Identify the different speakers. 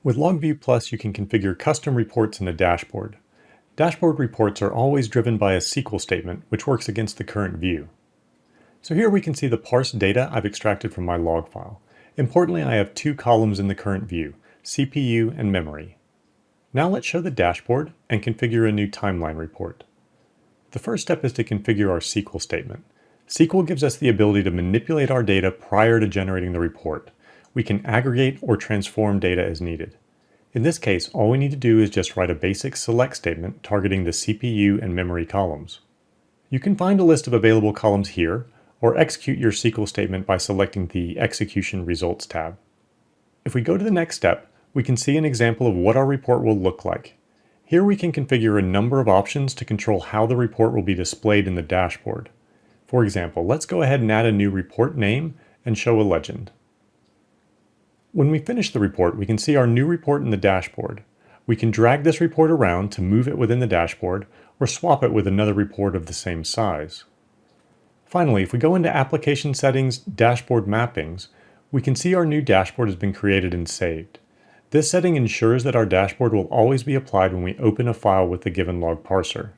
Speaker 1: With LogViewPlus, you can configure custom reports in a dashboard. Dashboard reports are always driven by a SQL statement, which works against the current view. So here we can see the parsed data I've extracted from my log file. Importantly, I have two columns in the current view, CPU and memory. Now let's show the dashboard and configure a new timeline report. The first step is to configure our SQL statement. SQL gives us the ability to manipulate our data prior to generating the report. We can aggregate or transform data as needed. In this case, all we need to do is just write a basic select statement targeting the CPU and memory columns. You can find a list of available columns here, or execute your SQL statement by selecting the Execution Results tab. If we go to the next step, we can see an example of what our report will look like. Here we can configure a number of options to control how the report will be displayed in the dashboard. For example, let's go ahead and add a new report name and show a legend. When we finish the report, we can see our new report in the dashboard. We can drag this report around to move it within the dashboard or swap it with another report of the same size. Finally, if we go into Application Settings, Dashboard Mappings, we can see our new dashboard has been created and saved. This setting ensures that our dashboard will always be applied when we open a file with the given log parser.